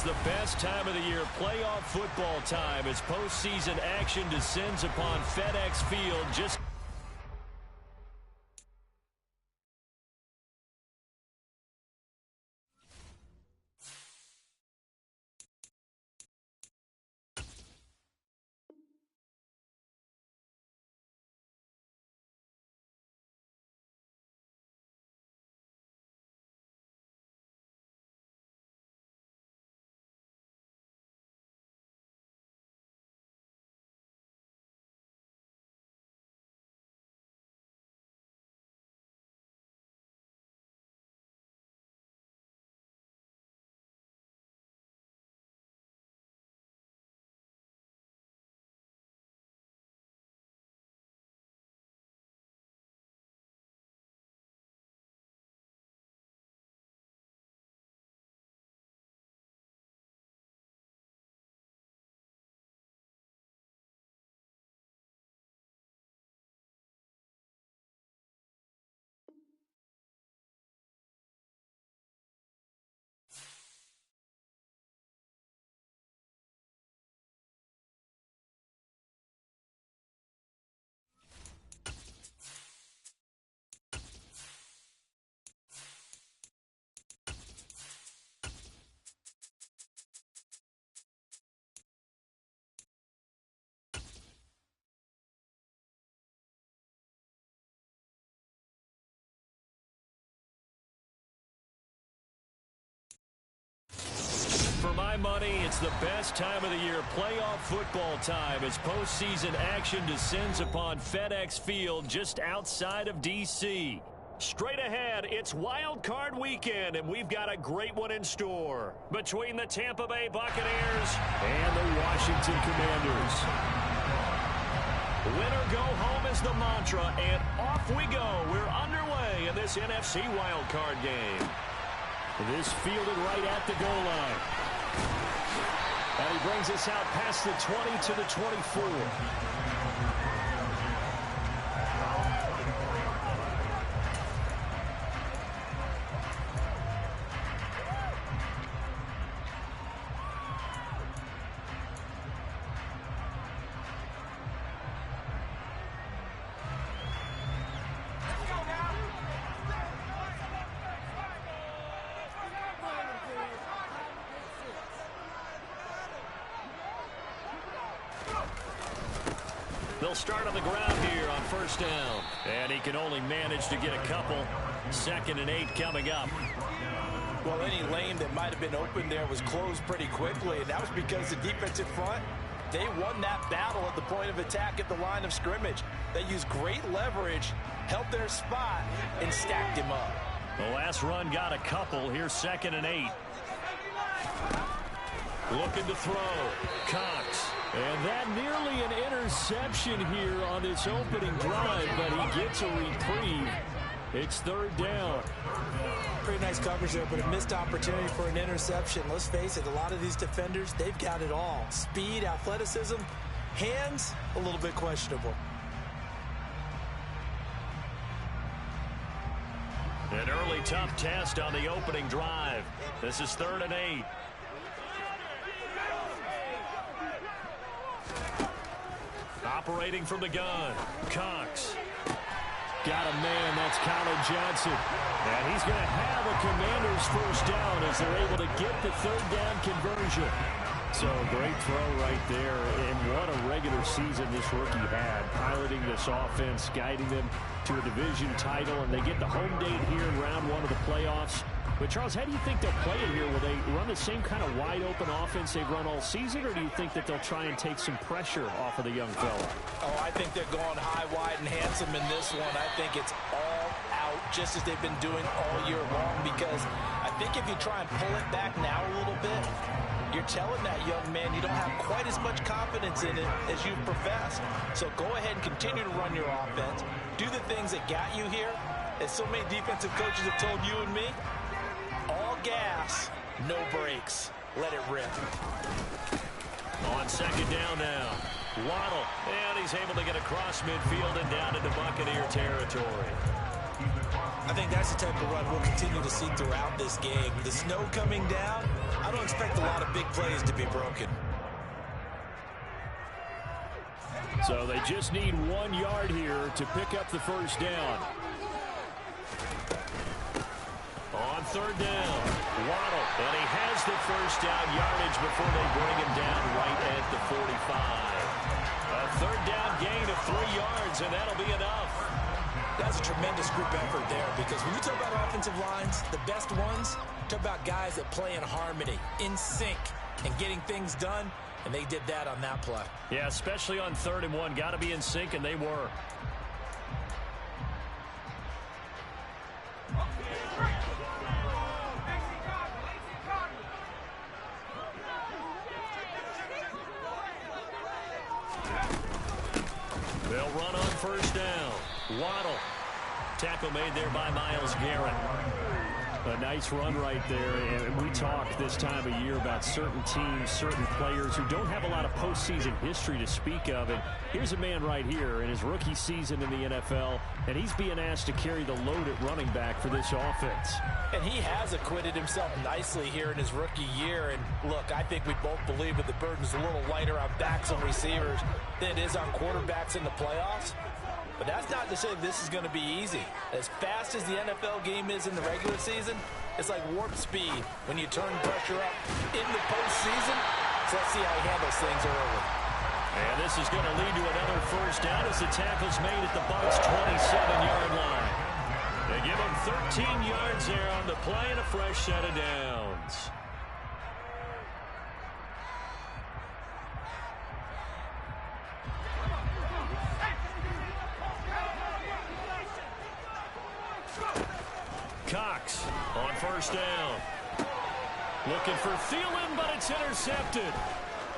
the best time of the year, playoff football time, as postseason action descends upon FedEx Field. Just for my money, it's the best time of the year, playoff football time, as postseason action descends upon FedEx Field just outside of D.C. Straight ahead, it's Wild Card weekend, and we've got a great one in store between the Tampa Bay Buccaneers and the Washington Commanders. Win or go home is the mantra, and off we go. We're underway in this NFC Wild Card game. This fielded right at the goal line. And he brings us out past the 20 to the 24. They'll start on the ground here on first down. And he can only manage to get a couple. 2nd and 8 coming up. Well, any lane that might have been open there was closed pretty quickly, and that was because the defensive front, they won that battle at the point of attack at the line of scrimmage. They used great leverage, held their spot, and stacked him up. The last run got a couple. Here's 2nd and 8. Looking to throw. Cox. And that nearly an interception here on this opening drive, but he gets a reprieve. It's 3rd down. Pretty nice coverage there, but a missed opportunity for an interception. Let's face it, a lot of these defenders, they've got it all. Speed, athleticism, hands, a little bit questionable. An early tough test on the opening drive. This is 3rd and 8. Operating from the gun, Cox. Got a man, that's Colin Johnson. And he's going to have a Commanders first down as they're able to get the 3rd down conversion. So great throw right there, and what a regular season this rookie had, piloting this offense, guiding them to a division title, and they get the home date here in round 1 of the playoffs. But, Charles, how do you think they'll play it here? Will they run the same kind of wide-open offense they've run all season, or do you think that they'll try and take some pressure off of the young fella? Oh, I think they're going high, wide, and handsome in this one. I think it's all out, just as they've been doing all year long, because I think if you try and pull it back now a little bit, you're telling that young man you don't have quite as much confidence in it as you've professed. So go ahead and continue to run your offense. Do the things that got you here. As so many defensive coaches have told you and me, all gas, no brakes. Let it rip. On 2nd down now, Waddle, and he's able to get across midfield and down into Buccaneer territory. I think that's the type of run we'll continue to see throughout this game. The snow coming down, I don't expect a lot of big plays to be broken. So they just need 1 yard here to pick up the first down. On third down, Waddle, and he has the first down yardage before they bring him down right at the 45. A third down gain of 3 yards, and that'll be enough. That's a tremendous group effort there, because when you talk about offensive lines, the best ones, talk about guys that play in harmony, in sync, and getting things done, and they did that on that play. Yeah, especially on 3rd and 1. Got to be in sync, and they were. They'll run on first down. Waddle. Tackle made there by Myles Garrett. A nice run right there, and we talk this time of year about certain teams, certain players who don't have a lot of postseason history to speak of, and here's a man right here in his rookie season in the NFL, and he's being asked to carry the load at running back for this offense. And he has acquitted himself nicely here in his rookie year, and look, I think we both believe that the burden's a little lighter on backs and receivers than it is on quarterbacks in the playoffs. But that's not to say this is going to be easy. As fast as the NFL game is in the regular season, it's like warp speed when you turn pressure up in the postseason. So let's see how he handles things early. And this is going to lead to another first down as the tackle's made at the Bucs' 27-yard line. They give him 13 yards there on the play and a fresh set of downs. Cox on first down. Looking for Thielen, but it's intercepted.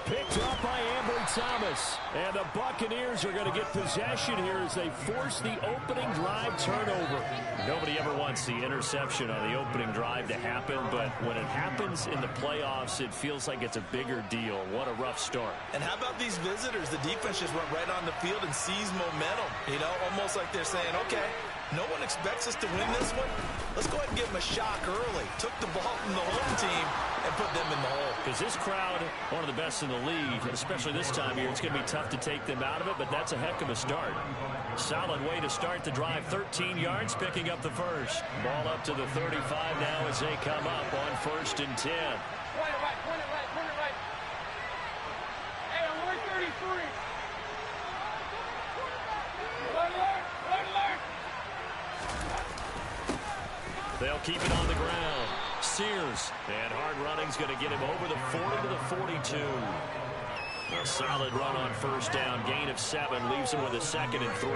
Picked up by Ambry Thomas. And the Buccaneers are going to get possession here as they force the opening drive turnover. Nobody ever wants the interception on the opening drive to happen, but when it happens in the playoffs, it feels like it's a bigger deal. What a rough start. And how about these visitors? The defense just went right on the field and seized momentum. You know, almost like they're saying, okay, no one expects us to win this one. Let's go ahead and give them a shock early. Took the ball from the home team and put them in the hole. Because this crowd, one of the best in the league, especially this time of year, it's going to be tough to take them out of it, but that's a heck of a start. Solid way to start the drive. 13 yards, picking up the first. Ball up to the 35 now as they come up on 1st and 10. Point it right, point it right, point it right. Hey, I'm 133. They'll keep it on the ground. Sears, and hard running's going to get him over the 40 to the 42. A solid run on first down, gain of 7, leaves him with a 2nd and 3.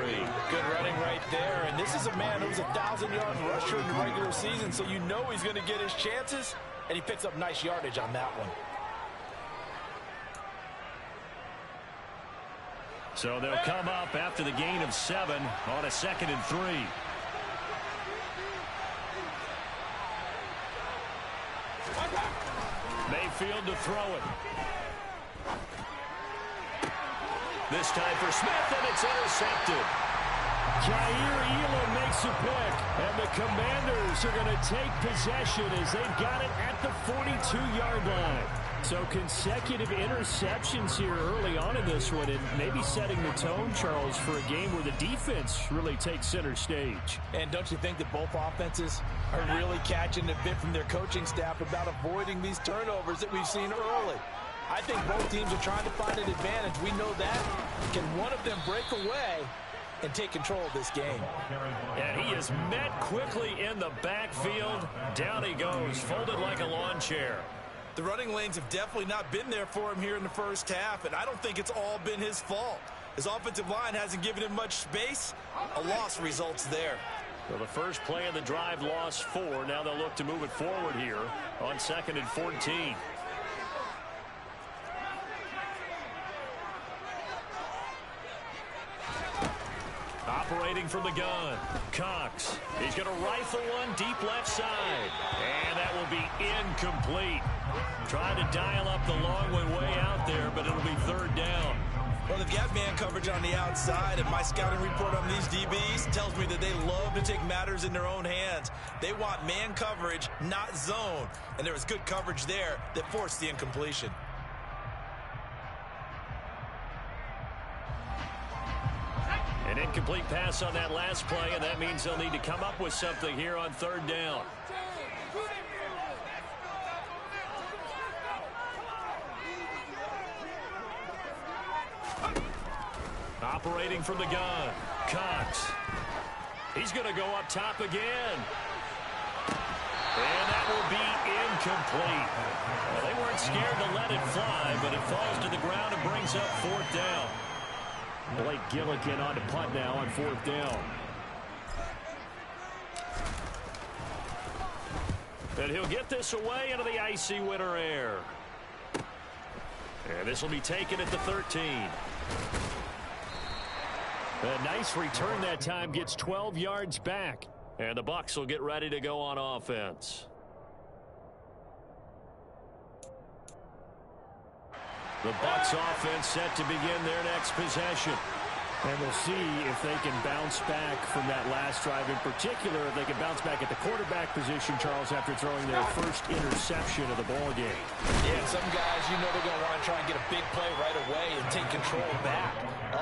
Good running right there, and this is a man who was a 1,000-yard rusher in the regular season, so you know he's going to get his chances, and he picks up nice yardage on that one. So they'll come up after the gain of 7 on a 2nd and 3. Mayfield to throw it. This time for Smith, and it's intercepted. Jair Elam makes a pick, and the Commanders are going to take possession as they've got it at the 42-yard line. So consecutive interceptions here early on in this one, and maybe setting the tone, Charles, for a game where the defense really takes center stage. And don't you think that both offenses are really catching a bit from their coaching staff about avoiding these turnovers that we've seen early? I think both teams are trying to find an advantage. We know that. Can one of them break away and take control of this game? And he is met quickly in the backfield. Down he goes, folded like a lawn chair. The running lanes have definitely not been there for him here in the first half, and I don't think it's all been his fault. His offensive line hasn't given him much space. A loss results there. Well, the first play of the drive lost 4. Now they'll look to move it forward here on 2nd and 14. Operating from the gun, Cox. He's going to rifle one deep left side. And that will be incomplete. Trying to dial up the long one way out there, but it'll be 3rd down. Well, they've got man coverage on the outside, and my scouting report on these DBs tells me that they love to take matters in their own hands. They want man coverage, not zone. And there was good coverage there that forced the incompletion. An incomplete pass on that last play, and that means they'll need to come up with something here on third down. Operating from the gun, Cox. He's going to go up top again. And that will be incomplete. Well, they weren't scared to let it fly, but it falls to the ground and brings up fourth down. Blake Gillikin on to punt now on fourth down. And he'll get this away into the icy winter air. And this will be taken at the 13. A nice return that time, gets 12 yards back. And the Bucs will get ready to go on offense. The Bucs offense set to begin their next possession. And we'll see if they can bounce back from that last drive. In particular, if they can bounce back at the quarterback position, Charles, after throwing their first interception of the ball game. Yeah, some guys, you know, they're going to want to try and get a big play right away and take control back.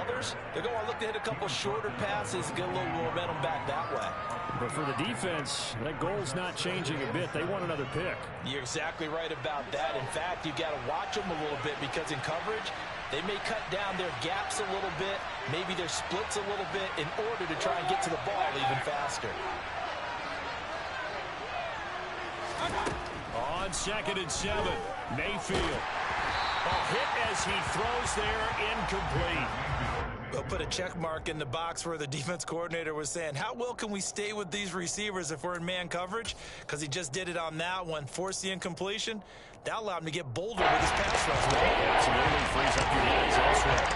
Others, they're going to look to hit a couple shorter passes, get a little momentum back that way. But for the defense, that goal's not changing a bit. They want another pick. You're exactly right about that. In fact, you've got to watch them a little bit because in coverage, they may cut down their gaps a little bit, maybe their splits a little bit in order to try and get to the ball even faster. On 2nd and 7, Mayfield. A hit as he throws there, incomplete. We'll put a check mark in the box where the defense coordinator was saying, how well can we stay with these receivers if we're in man coverage? Because he just did it on that one, forced the incompletion. That allowed him to get bolder with his pass rush. Absolutely frees up your guys elsewhere.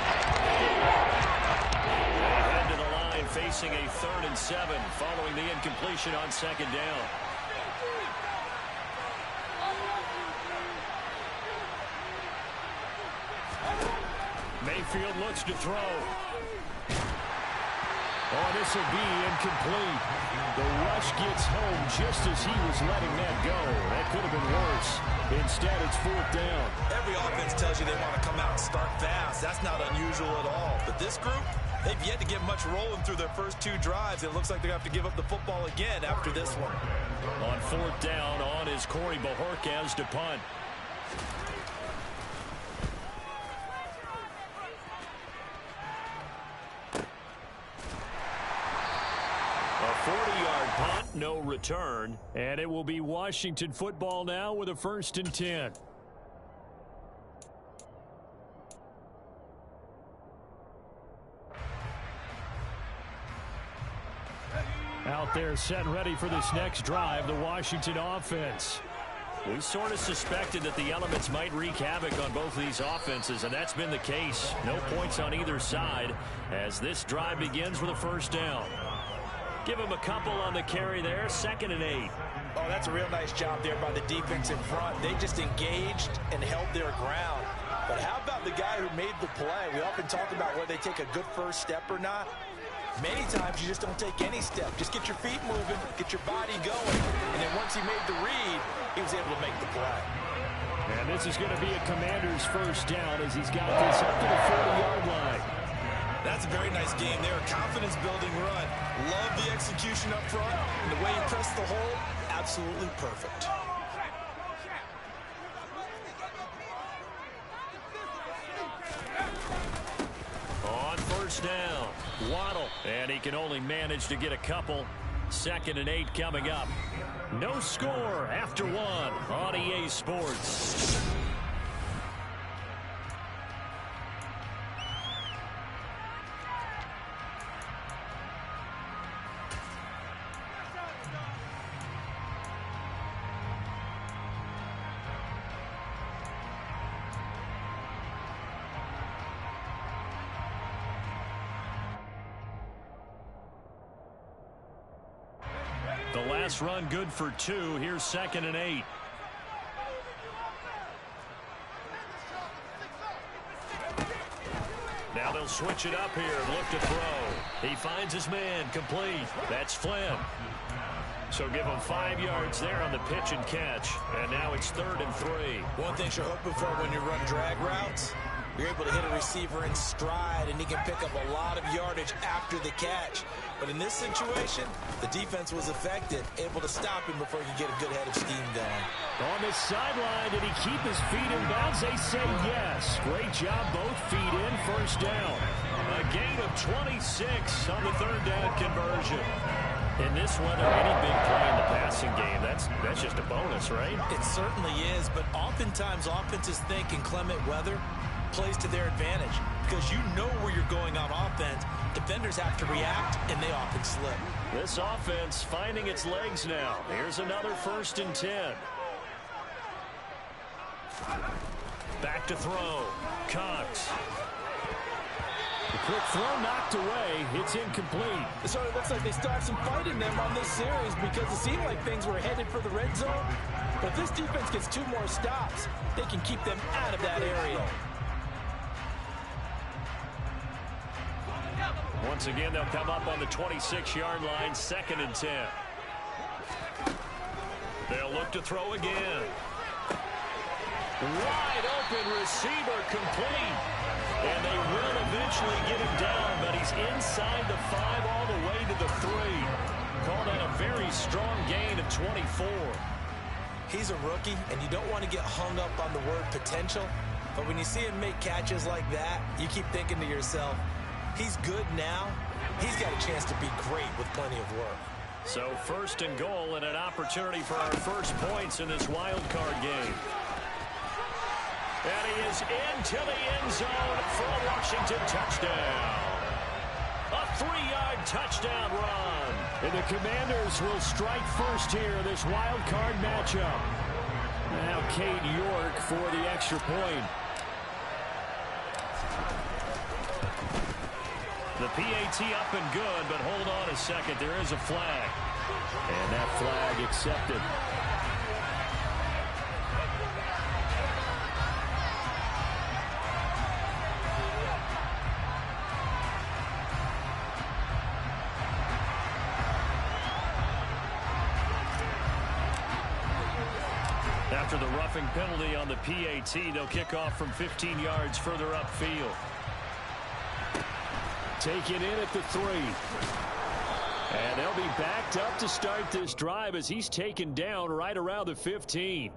They head to the line facing a 3rd and 7 following the incompletion on 2nd down. Mayfield looks to throw. Oh, this will be incomplete. The rush gets home just as he was letting that go. That could have been worse. Instead, it's 4th down. Every offense tells you they want to come out and start fast. That's not unusual at all. But this group, they've yet to get much rolling through their first 2 drives. It looks like they're going to have to give up the football again after this one. On 4th down, on is Corey Bajorquez to punt. A 40-yard punt, no return. And it will be Washington football now with a 1st and 10. Out there set and ready for this next drive, the Washington offense. We sort of suspected that the elements might wreak havoc on both of these offenses, and that's been the case. No points on either side as this drive begins with a 1st down. Give him a couple on the carry there, 2nd and 8. Oh, that's a real nice job there by the defense in front. They just engaged and held their ground. But how about the guy who made the play? We often talk about whether they take a good first step or not. Many times you just don't take any step. Just get your feet moving, get your body going, and then once he made the read, he was able to make the play. And this is going to be a Commander's 1st down as he's got this up to the 40-yard line. That's a very nice game there. Confidence-building run. Love the execution up front. And the way he pressed the hole, absolutely perfect. On 1st down, Waddle. And he can only manage to get a couple. 2nd and 8 coming up. No score after 1 on EA Sports. The last run good for 2. Here's 2nd and 8. Now they'll switch it up here and look to throw. He finds his man, complete. That's Flynn. So give him 5 yards there on the pitch and catch. And now it's 3rd and 3. One thing you're hoping for when you run drag routes, you're able to hit a receiver in stride, and he can pick up a lot of yardage after the catch. But in this situation, the defense was affected, able to stop him before he could get a good head of steam going. On the sideline, did he keep his feet in bounds? They say yes. Great job, both feet in, first down. A gain of 26 on the 3rd down conversion. In this weather, any big play in the passing game, that's just a bonus, right? It certainly is, but oftentimes offenses think inclement weather plays to their advantage because you know where you're going on offense. Defenders have to react, and they often slip. This offense finding its legs now. Here's another 1st and 10. Back to throw. Cox. The quick throw knocked away. It's incomplete. It sort of looks like they start some fight in them on this series because it seemed like things were headed for the red zone. But if this defense gets 2 more stops, they can keep them out of that area. Once again, they'll come up on the 26-yard line, 2nd and 10. They'll look to throw again. Wide open receiver, complete. And they will eventually get him down, but he's inside the 5 all the way to the 3. Call that a very strong gain of 24. He's a rookie, and you don't want to get hung up on the word potential. But when you see him make catches like that, you keep thinking to yourself, he's good now. He's got a chance to be great with plenty of work. So 1st and goal and an opportunity for our first points in this wild card game. And he is into the end zone for a Washington touchdown. A 3-yard touchdown run. And the Commanders will strike first here in this wild card matchup. Now Cade York for the extra point. The PAT up and good, but hold on a second. There is a flag. And that flag accepted. After the roughing penalty on the PAT, they'll kick off from 15 yards further upfield. Taken in at the 3. And they'll be backed up to start this drive as he's taken down right around the 15.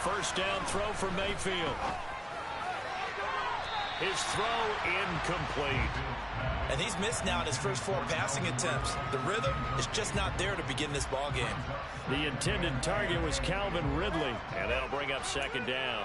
First down throw for Mayfield. His throw incomplete. And he's missed now in his first 4 passing attempts. The rhythm is just not there to begin this ball game. The intended target was Calvin Ridley, and that'll bring up 2nd down.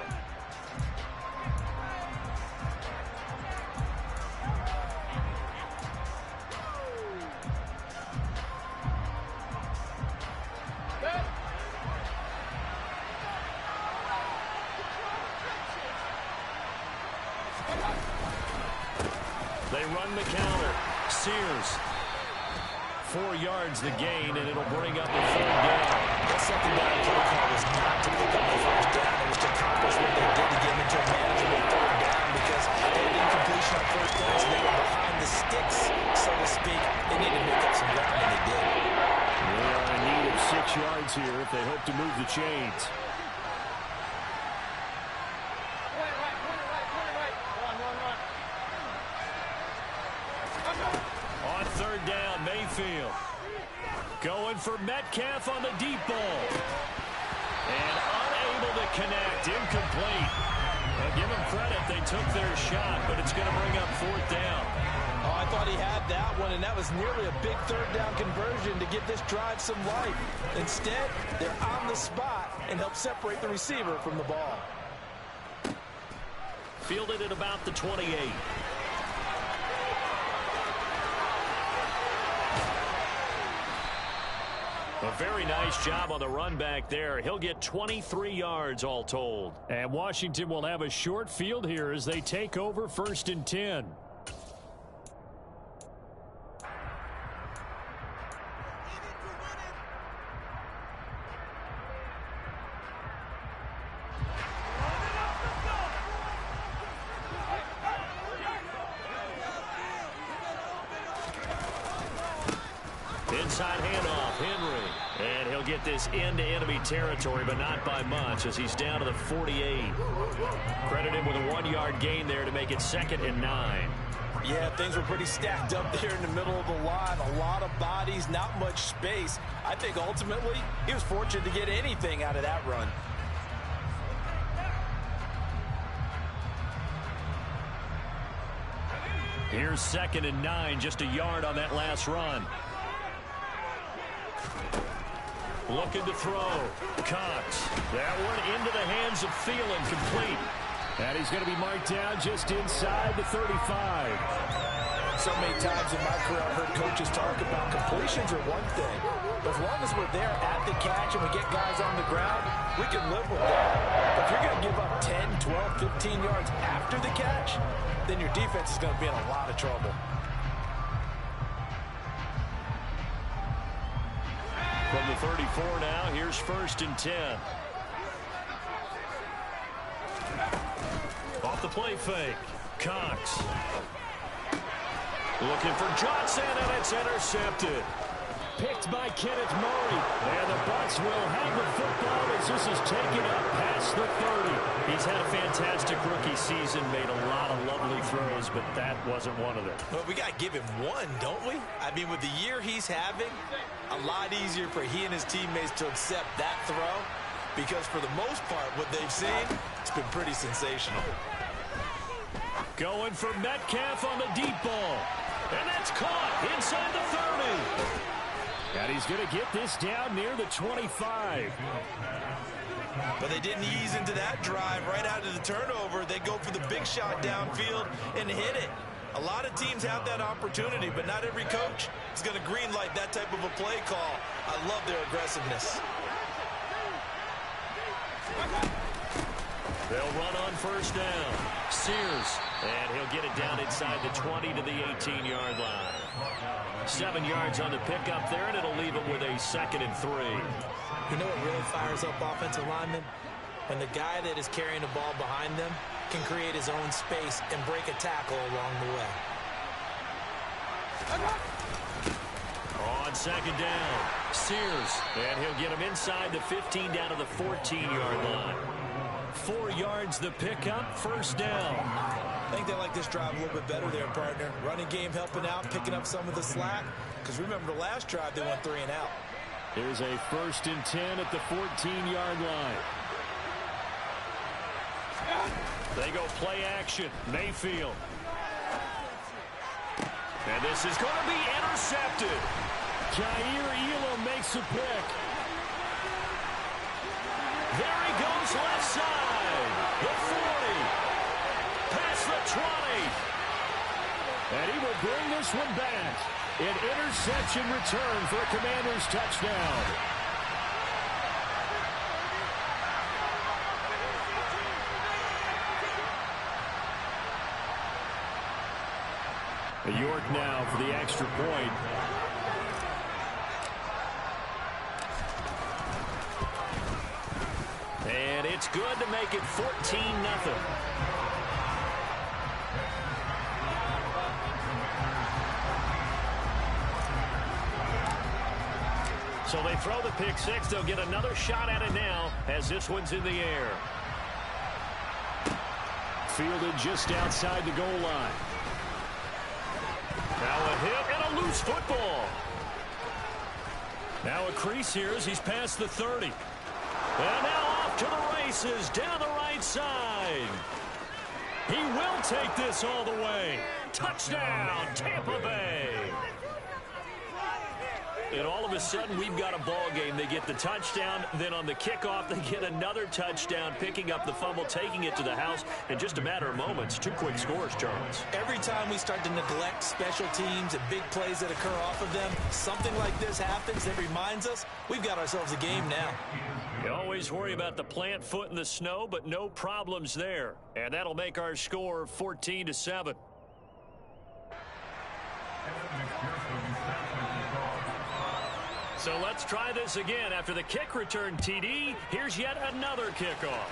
They run the counter. Sears. 4 yards the gain, and it'll bring up a 3rd down. That 2nd down play call was not to pick up the 1st down. It was to accomplish what they did to get into a manageable 3rd down because they had incompletion on 1st down, so they were behind the sticks, so to speak. They needed to make up some ground, and they did. They are in need of 6 yards here if they hope to move the chains. On 3rd down, Mayfield. Going for Metcalf on the deep ball. And unable to connect. Incomplete. Well, give them credit. They took their shot, but it's going to bring up 4th down. Oh, I thought he had that one, and that was nearly a big 3rd down conversion to give this drive some life. Instead, they're on the spot and help separate the receiver from the ball. Fielded at about the 28. A very nice job on the run back there. He'll get 23 yards all told. And Washington will have a short field here as they take over 1st and 10. Inside handoff, Henry. And he'll get this into enemy territory, but not by much as he's down to the 48. Credit him with a 1-yard gain there to make it 2nd and 9. Yeah, things were pretty stacked up there in the middle of the line. A lot of bodies, not much space. I think ultimately he was fortunate to get anything out of that run. Here's 2nd and 9, just a yard on that last run. Looking to throw. Cox. That one into the hands of Thielen, complete. And he's going to be marked down just inside the 35. So many times in my career I've heard coaches talk about completions are one thing. But as long as we're there at the catch and we get guys on the ground, we can live with that. But if you're going to give up 10, 12, 15 yards after the catch, then your defense is going to be in a lot of trouble. From the 34 now, here's 1st and 10. Off the play fake. Cox. Looking for Johnson, and it's intercepted. Picked by Kenneth Murray. And the Bucs will have the football as this is taken up past the 30. He's had a fantastic rookie season, made a lot of lovely throws, but that wasn't one of them. Well, we got to give him one, don't we? I mean, with the year he's having, a lot easier for he and his teammates to accept that throw because for the most part, what they've seen, it's been pretty sensational. Going for Metcalf on the deep ball. And that's caught inside the 30. And he's going to get this down near the 25. But they didn't ease into that drive right out of the turnover. They go for the big shot downfield and hit it. A lot of teams have that opportunity, but not every coach is going to green light that type of a play call. I love their aggressiveness. They'll run on 1st down. Sears, and he'll get it down inside the 20 to the 18-yard line. 7 yards on the pickup there, and it'll leave him with a 2nd and 3. You know what really fires up offensive linemen? When the guy that is carrying the ball behind them can create his own space and break a tackle along the way. On 2nd down, Sears, and he'll get him inside the 15 down to the 14-yard line. 4 yards the pickup, 1st down. I think they like this drive a little bit better there, partner. Running game helping out, picking up some of the slack. Because remember the last drive, they went 3 and out. Here's a 1st and 10 at the 14-yard line. They go play action. Mayfield. And this is going to be intercepted. Jair Elam makes a pick. There he goes left side. The 40. Past the 20. And he will bring this one back. An interception return for a Commanders touchdown. York now for the extra point. And it's good to make it 14-0. So they throw the pick six. They'll get another shot at it now as this one's in the air. Fielded just outside the goal line. Now a hit and a loose football. Now a crease here as he's past the 30. And now off to the races down the right side. He will take this all the way. Touchdown, Tampa Bay. And all of a sudden, we've got a ball game. They get the touchdown. Then on the kickoff, they get another touchdown, picking up the fumble, taking it to the house in just a matter of moments. 2 quick scores, Charles. Every time we start to neglect special teams and big plays that occur off of them, something like this happens that reminds us we've got ourselves a game now. You always worry about the plant foot in the snow, but no problems there. And that'll make our score 14-7. So let's try this again. After the kick return TD, here's yet another kickoff.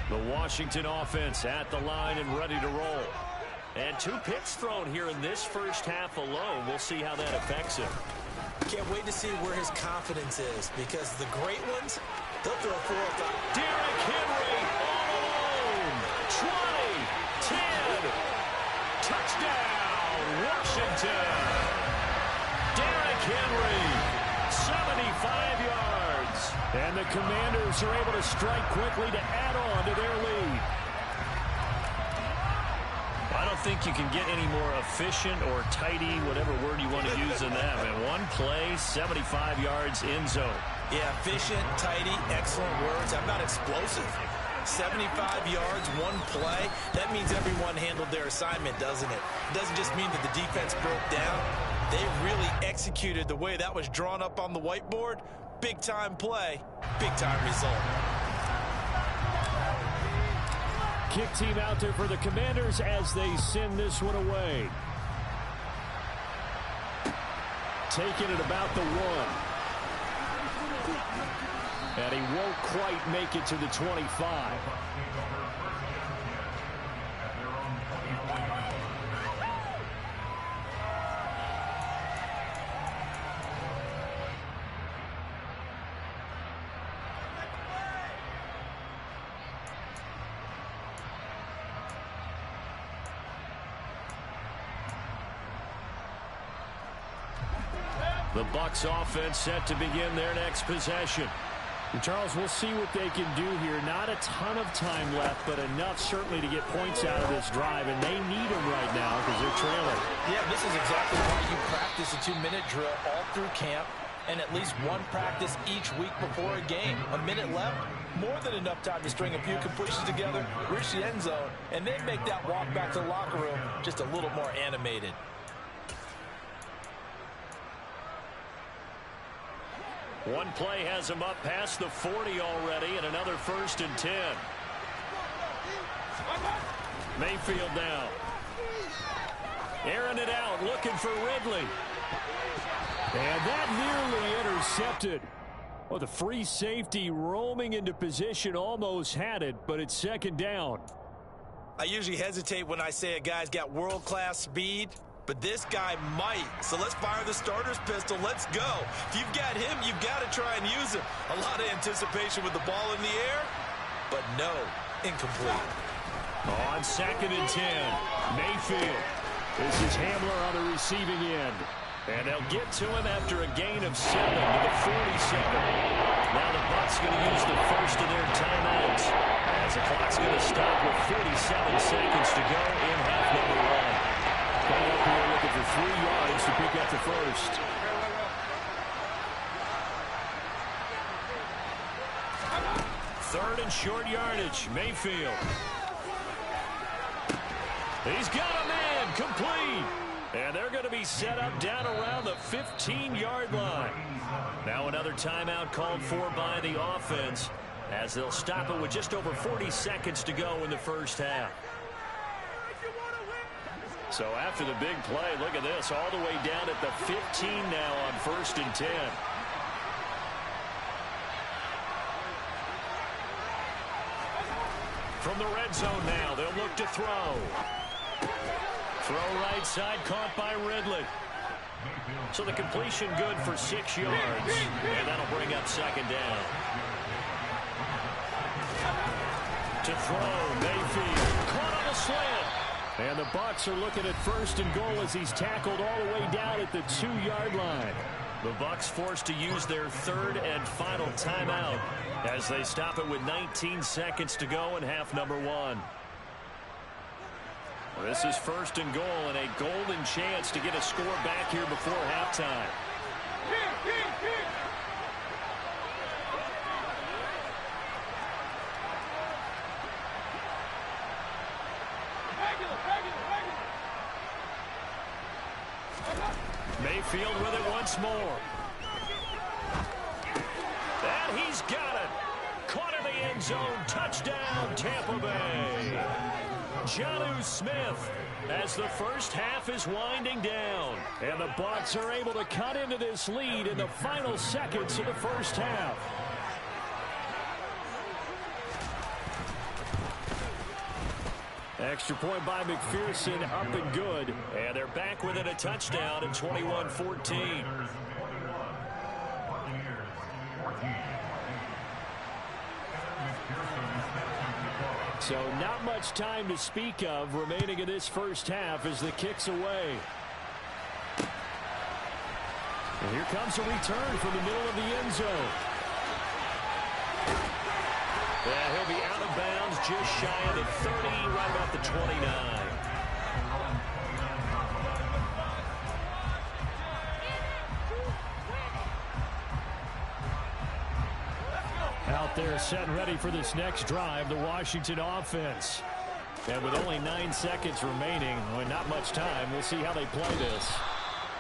The Washington offense at the line and ready to roll. And 2 picks thrown here in this first half alone. We'll see how that affects him. Can't wait to see where his confidence is, because the great ones, they'll throw 4 or 5. Derrick Henry all alone. 20, 10. Touchdown, Washington. Derrick Henry, 75 yards. And the Commanders are able to strike quickly to add on to their lead. I don't think you can get any more efficient or tidy, whatever word you want to use in that. And 1 play, 75 yards in zone. Yeah, efficient, tidy, excellent words. How about explosive? 75 yards, 1 play. That means everyone handled their assignment, doesn't it? It doesn't just mean that the defense broke down. They really executed the way that was drawn up on the whiteboard. Big-time play, big-time result. Kick team out there for the Commanders as they send this one away. Taking it about the 1. And he won't quite make it to the 25. The Bucs offense set to begin their next possession. And Charles, we'll see what they can do here. Not a ton of time left, but enough certainly to get points out of this drive, and they need them right now because they're trailing. Yeah, this is exactly why you practice a 2-minute drill all through camp, and at least 1 practice each week before a game. A minute left, more than enough time to string a few completions together, reach the end zone, and then make that walk back to the locker room just a little more animated. One play has him up past the 40 already, and another 1st and 10. Mayfield now. Airing it out, looking for Ridley. And that nearly intercepted. Well, the free safety roaming into position almost had it, but it's 2nd down. I usually hesitate when I say a guy's got world-class speed, but this guy might. So let's fire the starter's pistol. Let's go. If you've got him, you've got to try and use him. A lot of anticipation with the ball in the air, but no, incomplete. On 2nd and 10, Mayfield. This is Hamler on the receiving end. And they'll get to him after a gain of 7 to the 47. Now the Bucs going to use the first of their timeouts, as the clock's going to stop with 47 seconds to go in half number 1. Coming up here looking for 3 yards to pick up the first. Third and short yardage, Mayfield. He's got a man, complete. And they're going to be set up down around the 15-yard line. Now another timeout called for by the offense, as they'll stop it with just over 40 seconds to go in the first half. So after the big play, look at this, all the way down at the 15 now on 1st and 10. From the red zone now, they'll look to throw. Throw right side, caught by Ridley. So the completion good for 6 yards, and that'll bring up 2nd down. To throw, Mayfield. Caught on the slant. And the Bucs are looking at 1st and goal as he's tackled all the way down at the 2-yard line. The Bucs forced to use their 3rd and final timeout as they stop it with 19 seconds to go in half number 1. This is 1st and goal and a golden chance to get a score back here before halftime. Mayfield with it once more. And he's got it. Caught in the end zone. Touchdown, Tampa Bay. Jonnu Smith as the first half is winding down. And the Bucs are able to cut into this lead in the final seconds of the first half. Extra point by McPherson, up and good. And they're back within a touchdown at 21-14. So not much time to speak of remaining in this first half as the kick's away. And here comes a return from the middle of the end zone. Yeah, he'll be out of bounds just shy of the 30, right about the 29. Out there set and ready for this next drive, the Washington offense. And with only 9 seconds remaining, well, not much time, we'll see how they play this.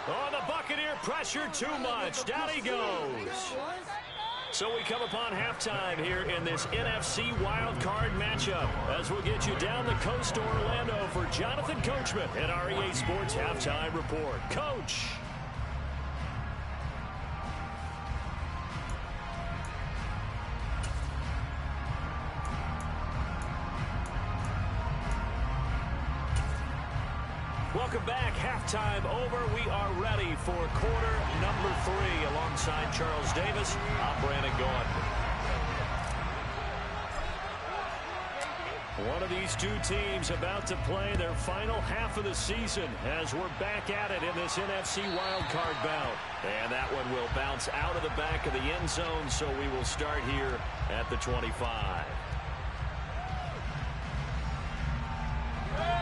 Oh, the Buccaneer pressure too much. Down he goes. So we come upon halftime here in this NFC Wildcard matchup as we'll get you down the coast to Orlando for Jonathan Coachman at our EA Sports Halftime Report. Coach. Welcome back. Halftime over. We are ready for quarter number 3 alongside Charles Davis. I'm Brandon Gaudin. One of these two teams about to play their final half of the season as we're back at it in this NFC wildcard bout. And that one will bounce out of the back of the end zone, so we will start here at the 25.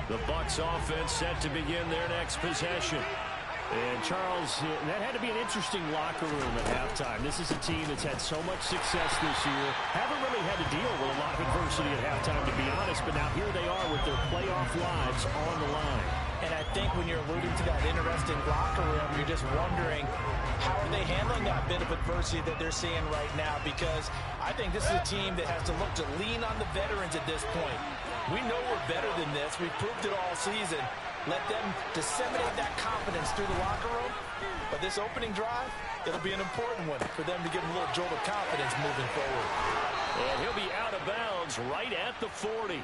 The Bucs offense set to begin their next possession. And Charles, that had to be an interesting locker room at halftime. This is a team that's had so much success this year. Haven't really had to deal with a lot of adversity at halftime, to be honest. But now here they are with their playoff lives on the line. And I think when you're alluding to that interesting locker room, you're just wondering, how are they handling that bit of adversity that they're seeing right now? Because I think this is a team that has to look to lean on the veterans at this point. We know we're better than this. We've proved it all season. Let them disseminate that confidence through the locker room. But this opening drive, it'll be an important one for them to give them a little jolt of confidence moving forward. And he'll be out of bounds right at the 40.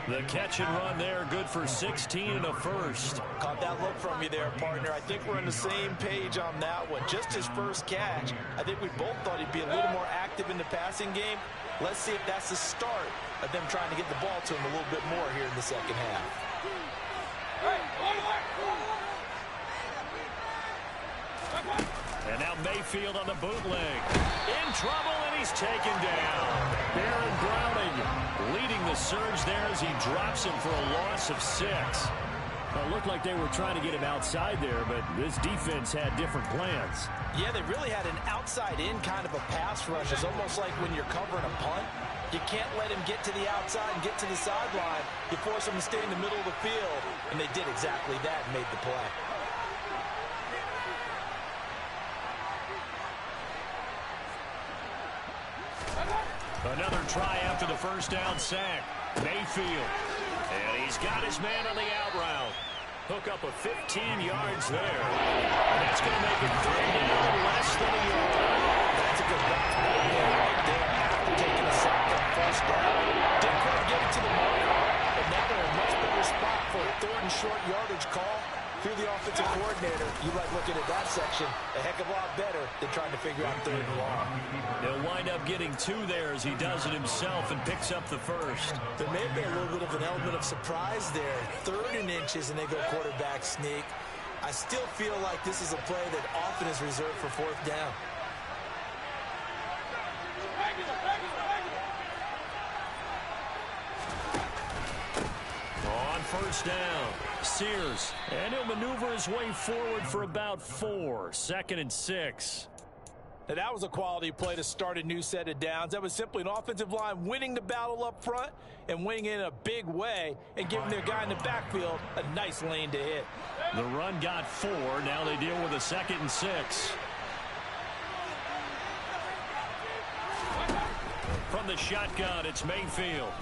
The catch and run there, good for 16 and a first. Caught that look from you there, partner. I think we're on the same page on that one. Just his first catch. I think we both thought he'd be a little more active in the passing game. Let's see if that's the start of them trying to get the ball to him a little bit more here in the second half. And now Mayfield on the bootleg. In trouble, and he's taken down. Baron Browning leading the surge there as he drops him for a loss of 6. It looked like they were trying to get him outside there, but this defense had different plans. Yeah, they really had an outside-in kind of a pass rush. It's almost like when you're covering a punt. You can't let him get to the outside and get to the sideline. You force him to stay in the middle of the field, and they did exactly that and made the play. Another try after the first down sack. Mayfield. And he's got his man on the out route. Hook up of 15 yards there. And that's going to make it 3 down, less than a yard. That's a good bounce back right there after taking a sack on first down. Didn't quite get it to the marker, but now they're in a much better spot for a 3rd and short yardage call. If you're the offensive coordinator, you like looking at that section a heck of a lot better than trying to figure out third and long. He'll wind up getting 2 there as he does it himself and picks up the first. There may be a little bit of an element of surprise there. 3rd and inches, and they go quarterback sneak. I still feel like this is a play that often is reserved for 4th down. On 1st down, Sears, and he'll maneuver his way forward for about 4. 2nd and 6. Now, that was a quality play to start a new set of downs. That was simply an offensive line winning the battle up front and winning it in a big way and giving their guy in the backfield a nice lane to hit. The run got 4. Now they deal with a 2nd and 6. From the shotgun, it's Mayfield.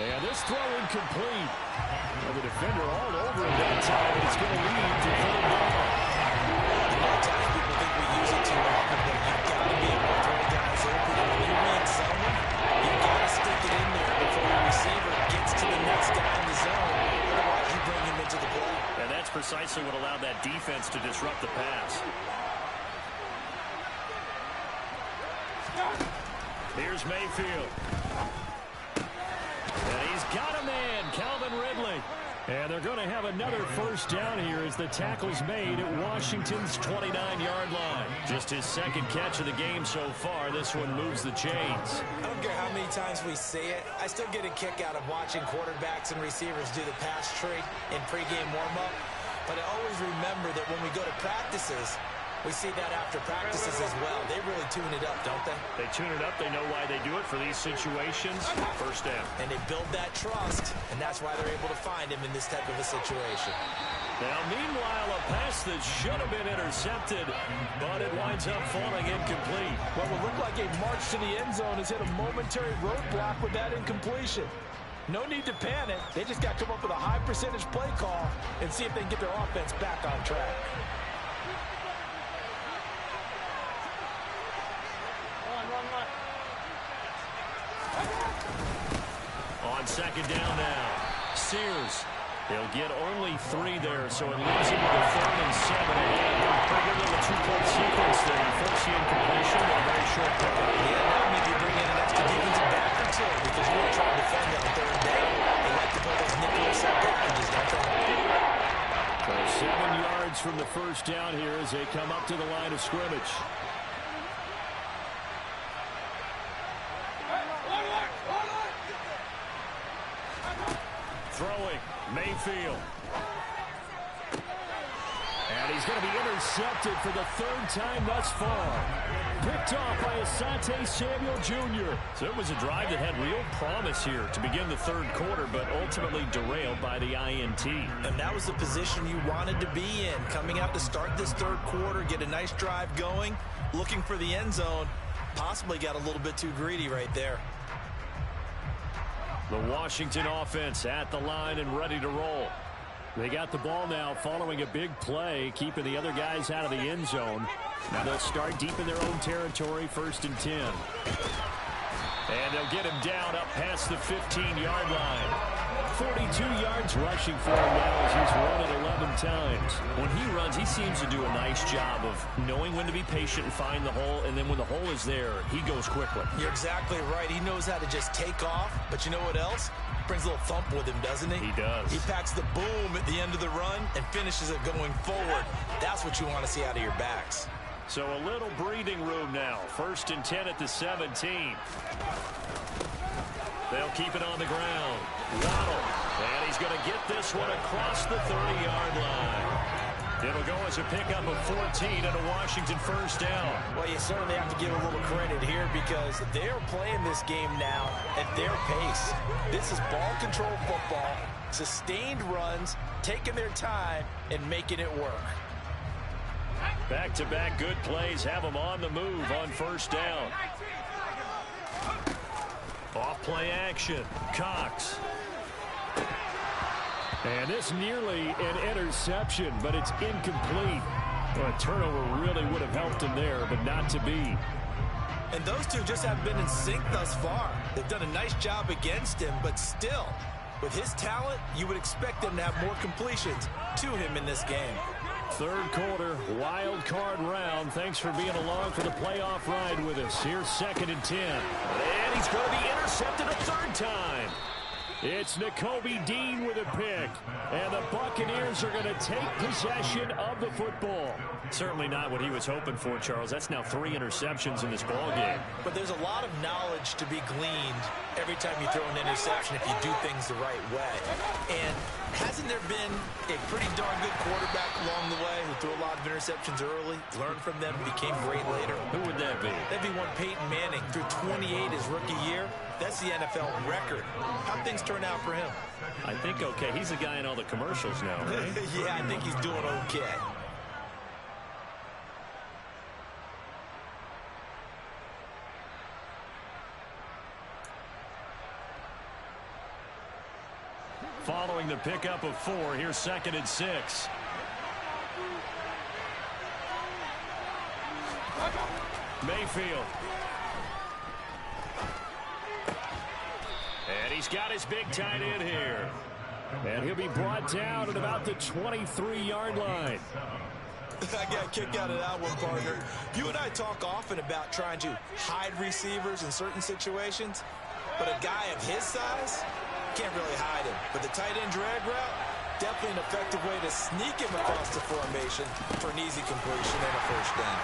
And this throw incomplete. Well, the defender all over him that time, and it's going to lead to 3rd down. A lot of times people think we use it too often, but you've got to be able to throw guys open. And when you read someone, you've got to stick it in there before the receiver gets to the next guy in the zone. Otherwise, you bring him into the play. And that's precisely what allowed that defense to disrupt the pass. Here's Mayfield. And he's got a man, Calvin Ridley. And they're going to have another 1st down here as the tackle's made at Washington's 29-yard line. Just his 2nd catch of the game so far. This one moves the chains. I don't care how many times we say it. I still get a kick out of watching quarterbacks and receivers do the pass tree in pregame warm-up. But I always remember that when we go to practices, we see that after practices as well. They really tune it up, don't they? They tune it up. They know why they do it for these situations. 1st down. And they build that trust, and that's why they're able to find him in this type of a situation. Now, meanwhile, a pass that should have been intercepted, but it winds up falling incomplete. What would look like a march to the end zone has hit a momentary roadblock with that incompletion. No need to panic. They just got to come up with a high percentage play call and see if they can get their offense back on track. On 2nd down now, Sears. He'll get only 3 there, so it leaves him with a 3rd and 7. Pretty good little 2-point sequence there. You force the incompletion with a very short pickup. Yeah, now maybe you bring in an extra defensive back or 2 because you want to try to defend on 3rd down. They like to build those nickel set packages, don't they? So 7 yards from the 1st down here as they come up to the line of scrimmage. Throwing, Mayfield. And he's going to be intercepted for the 3rd time thus far. Picked off by Asante Samuel Jr. So it was a drive that had real promise here to begin the 3rd quarter, but ultimately derailed by the INT. And that was the position you wanted to be in. Coming out to start this 3rd quarter, get a nice drive going, looking for the end zone. Possibly got a little bit too greedy right there. The Washington offense at the line and ready to roll. They got the ball now following a big play, keeping the other guys out of the end zone. Now they'll start deep in their own territory, 1st and 10. And they'll get him down up past the 15-yard line. 42 yards rushing for him now as he's run it 11 times. When he runs, he seems to do a nice job of knowing when to be patient and find the hole, and then when the hole is there, he goes quickly. You're exactly right. He knows how to just take off, but you know what else? Brings a little thump with him, doesn't he? He does. He packs the boom at the end of the run and finishes it going forward. That's what you want to see out of your backs. So a little breathing room now. 1st and 10 at the 17. They'll keep it on the ground. Waddle. And he's going to get this one across the 30-yard line. It'll go as a pickup of 14 and a Washington 1st down. Well, you certainly have to give a little credit here because they're playing this game now at their pace. This is ball control football, sustained runs, taking their time, and making it work. Back-to-back good plays have them on the move on 1st down. Off play action. Cox. And this nearly an interception, but it's incomplete. Well, a turnover really would have helped him there, but not to be. And those two just haven't been in sync thus far. They've done a nice job against him, but still, with his talent, you would expect them to have more completions to him in this game. Third quarter, wild card round. Thanks for being along for the playoff ride with us. Here's 2nd and 10. And he's going to be intercepted a third time. It's Nakobe Dean with a pick. And the Buccaneers are going to take possession of the football. Certainly not what he was hoping for, Charles. That's now 3 interceptions in this ball game. But there's a lot of knowledge to be gleaned every time you throw an interception if you do things the right way. And hasn't there been a pretty darn good quarterback along the way who threw a lot of interceptions early, learned from them, became great later? Who would that be? That'd be one Peyton Manning. Threw 28 his rookie year. That's the NFL record. How'd things turn out for him? I think okay. He's the guy in all the commercials now, right? Yeah, I think he's doing okay. Following the pickup of 4, here's 2nd and 6. Mayfield. And he's got his big tight end here. And he'll be brought down at about the 23-yard line. I got a kick out of that one, partner. You and I talk often about trying to hide receivers in certain situations, but a guy of his size can't really hide him. But the tight end drag route, definitely an effective way to sneak him across the formation for an easy completion and a first down.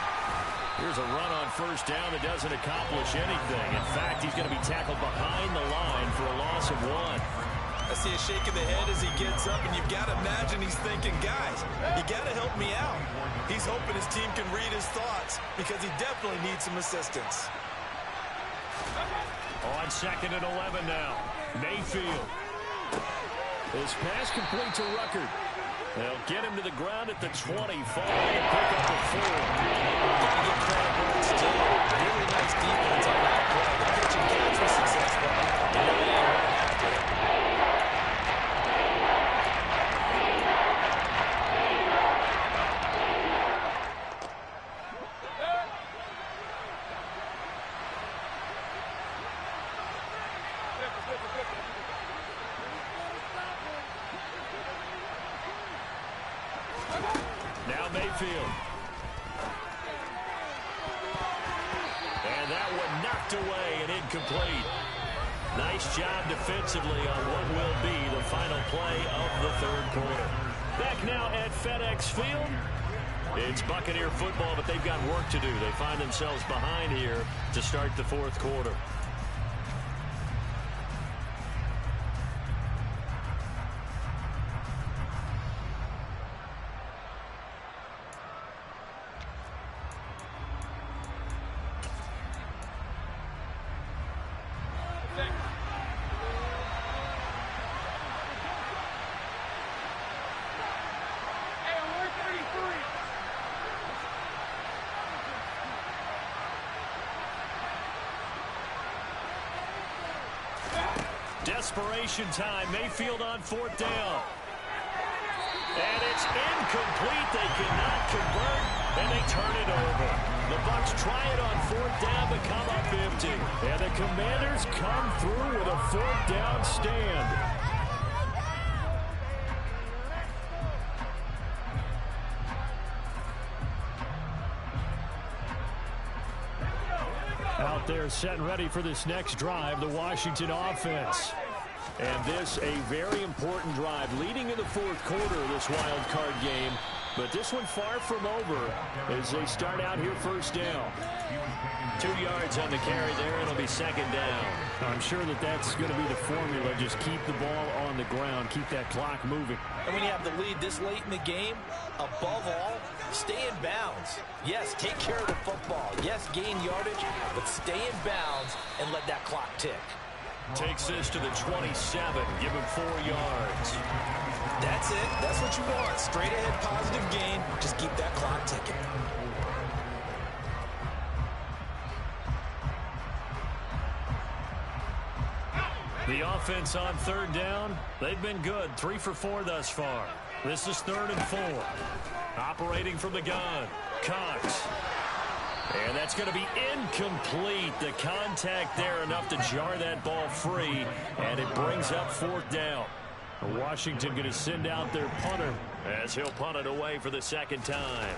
Here's a run on first down that doesn't accomplish anything. In fact, he's going to be tackled behind the line for a loss of 1. I see a shake of the head as he gets up, and you've got to imagine he's thinking, guys, you got to help me out. He's hoping his team can read his thoughts because he definitely needs some assistance. On 2nd and 11 now. Mayfield. His pass complete to Ruckert. They'll get him to the ground at the 20, following a pickup of 4. Gotta give credit where it's due. Really nice defense on that play. The pitch and catch was successful. And now they ain't running after it. Now Mayfield. And that one knocked away and incomplete. Nice job defensively on what will be the final play of the third quarter. Back now at FedEx Field. It's Buccaneer football, but they've got work to do. They find themselves behind here to start the fourth quarter. Desperation time. Mayfield on 4th down. And it's incomplete. They cannot convert, and they turn it over. The Bucs try it on 4th down, but come up empty. And the Commanders come through with a 4th down stand. Out there set and ready for this next drive, the Washington offense. And this a very important drive leading in the fourth quarter of this wild card game. But this one far from over as they start out here first down. 2 yards on the carry there, and it'll be 2nd down. I'm sure that that's going to be the formula. Just keep the ball on the ground. Keep that clock moving. And when you have the lead this late in the game, above all, stay in bounds. Yes, take care of the football. Yes, gain yardage, but stay in bounds and let that clock tick. Takes this to the 27. Give him 4 yards. That's it. That's what you want. Straight ahead positive gain. Just keep that clock ticking. The offense on 3rd down, they've been good. 3 for 4 thus far. This is 3rd and 4. Operating from the gun, Cox. And that's going to be incomplete. The contact there enough to jar that ball free, and it brings up 4th down. Washington going to send out their punter as he'll punt it away for the second time.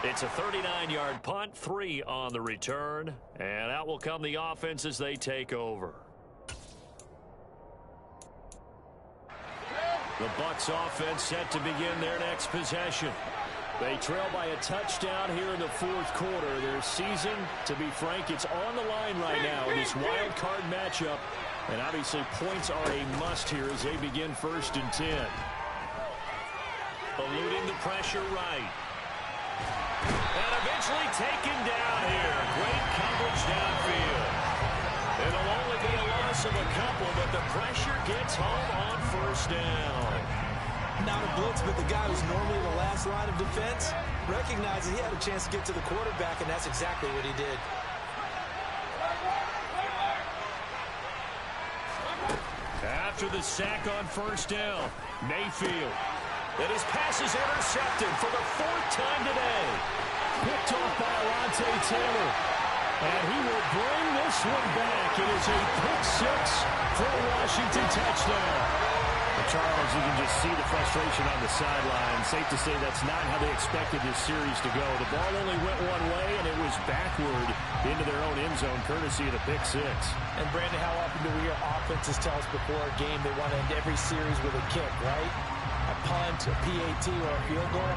It's a 39-yard punt, 3 on the return, and out will come the offense as they take over. The Bucs offense set to begin their next possession. They trail by a touchdown here in the fourth quarter. Their season, to be frank, it's on the line right now in this wild card matchup. And obviously points are a must here as they begin 1st and 10. Eluding the pressure right. And eventually taken down here. Great coverage downfield. It'll only be a loss of a couple, but the pressure gets home on 1st down. Not a blitz, but the guy who's normally the last line of defense recognizes he had a chance to get to the quarterback, and that's exactly what he did. After the sack on 1st down, Mayfield. And his pass is intercepted for the 4th time today. Picked off by Alontae Taylor. And he will bring this one back. It is a pick 6 for a Washington touchdown. Charles, you can just see the frustration on the sideline. Safe to say that's not how they expected this series to go. The ball only went one way, and it was backward into their own end zone, courtesy of the pick 6. And, Brandon, how often do we hear offenses tell us before a game they want to end every series with a kick, right? A punt, a PAT, or a field goal.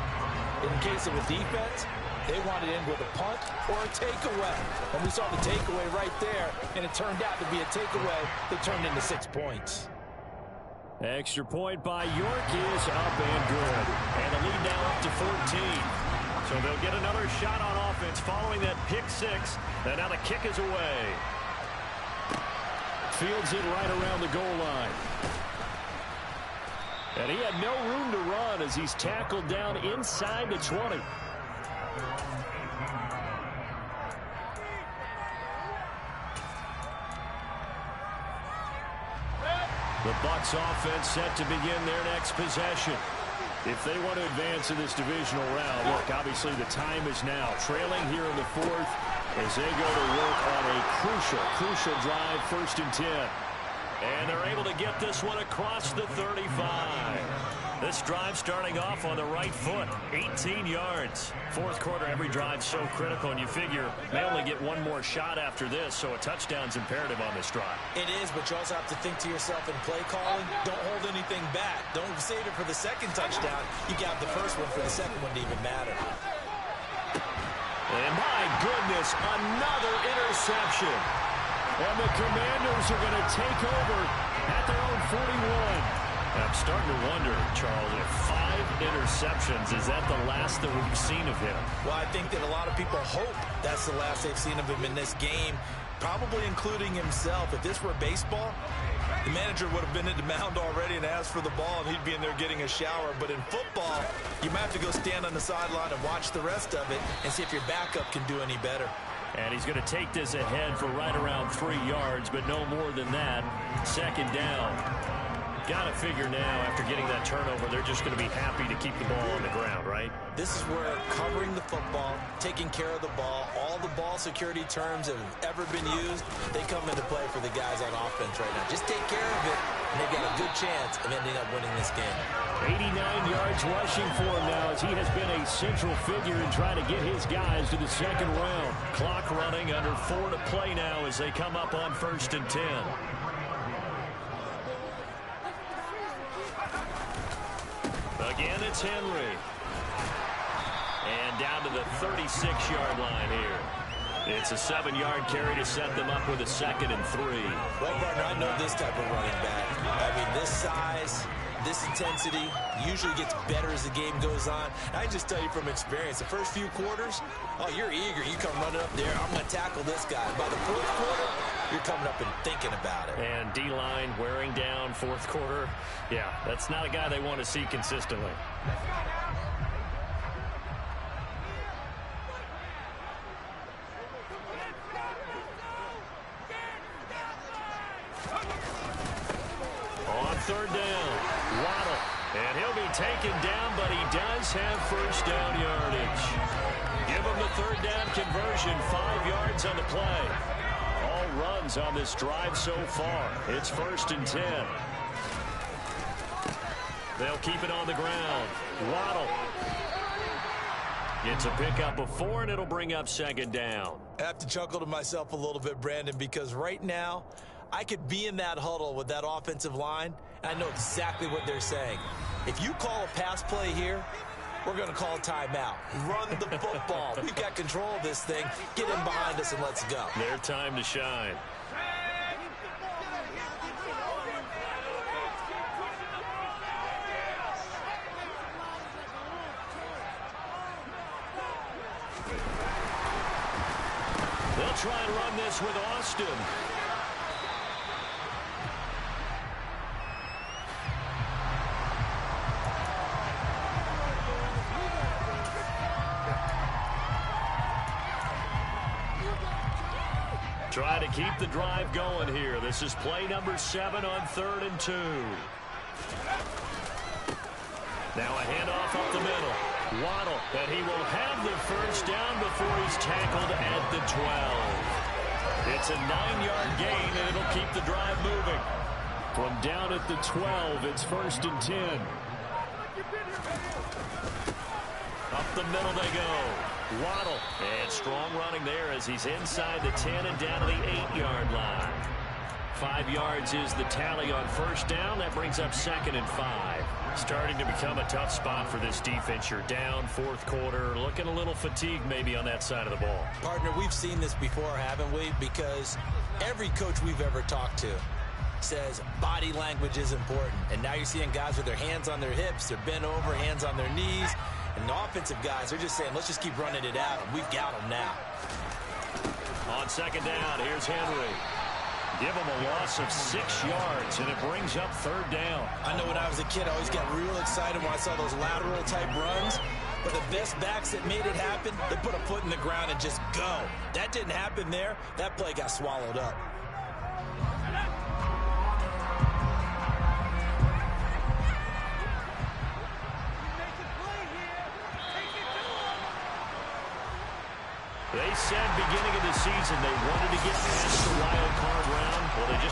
In the case of a defense, they want to end with a punt or a takeaway. And we saw the takeaway right there, and it turned out to be a takeaway that turned into 6 points. Extra point by York is up and good. And the lead now up to 14. So they'll get another shot on offense following that pick 6. And now the kick is away. Fields it right around the goal line. And he had no room to run as he's tackled down inside the 20. The Bucs offense set to begin their next possession. If they want to advance in this divisional round, look, obviously the time is now. Trailing here in the 4th as they go to work on a crucial drive, 1st and 10. And they're able to get this one across the 35. This drive starting off on the right foot, 18 yards. Fourth quarter, every drive so critical, and you figure they only get one more shot after this, so a touchdown's imperative on this drive. It is, but you also have to think to yourself in play calling, don't hold anything back. Don't save it for the second touchdown. You got the first one for the second one to even matter. And my goodness, another interception. And the Commanders are going to take over at their own 41. I'm starting to wonder, Charles, if 5 interceptions, is that the last that we've seen of him? Well, I think that a lot of people hope that's the last they've seen of him in this game, probably including himself. If this were baseball, the manager would have been at the mound already and asked for the ball, and he'd be in there getting a shower. But in football, you might have to go stand on the sideline and watch the rest of it and see if your backup can do any better. And he's going to take this ahead for right around 3 yards, but no more than that. 2nd down. Got to figure now, after getting that turnover, they're just going to be happy to keep the ball on the ground, right? This is where covering the football, taking care of the ball, all the ball security terms that have ever been used, they come into play for the guys on offense right now. Just take care of it, and they've got a good chance of ending up winning this game. 89 yards rushing for him now as he has been a central figure in trying to get his guys to the second round. Clock running, under 4 to play now as they come up on 1st and 10. Again, it's Henry. And down to the 36-yard line here. It's a 7-yard carry to set them up with a 2nd and 3. Well, partner, I know this type of running back. I mean, this size, this intensity usually gets better as the game goes on. I just tell you from experience, the first few quarters, oh, you're eager. You come running up there, I'm going to tackle this guy. By the 4th quarter, you're coming up and thinking about it. And D-line wearing down 4th quarter. Yeah, that's not a guy they want to see consistently. On 3rd down, Waddle. And he'll be taken down, but he does have 1st down yardage. Give him the 3rd down conversion, 5 yards on the play. runs on this drive so far. It's 1st and 10. They'll keep it on the ground. Waddle gets a pickup of 4, and it'll bring up 2nd down. I have to chuckle to myself a little bit, Brandon, because right now I could be in that huddle with that offensive line, and I know exactly what they're saying. If you call a pass play here, we're going to call a timeout. Run the football. We've got control of this thing. Get in behind us and let's go. Their time to shine. They'll try and run this with Austin. Try to keep the drive going here. This is play number 7 on 3rd and 2. Now a handoff up the middle. Waddle, and he will have the 1st down before he's tackled at the 12. It's a 9-yard gain, and it'll keep the drive moving. From down at the 12, it's 1st and 10. Up the middle they go. Waddle, and strong running there as he's inside the 10 and down to the 8-yard line. 5 yards is the tally on 1st down. That brings up 2nd and 5. Starting to become a tough spot for this defense. You're down 4th quarter, looking a little fatigued maybe on that side of the ball. Partner, we've seen this before, haven't we? Because every coach we've ever talked to says body language is important. And now you're seeing guys with their hands on their hips, they're bent over, hands on their knees. And the offensive guys, they're just saying, let's just keep running it out, and we've got them now. On 2nd down, here's Henry. Give him a loss of 6 yards, and it brings up 3rd down. I know when I was a kid, I always got real excited when I saw those lateral-type runs. But the best backs that made it happen, they put a foot in the ground and just go. That didn't happen there. That play got swallowed up. They said beginning of the season they wanted to get past the wild card round. Well, they just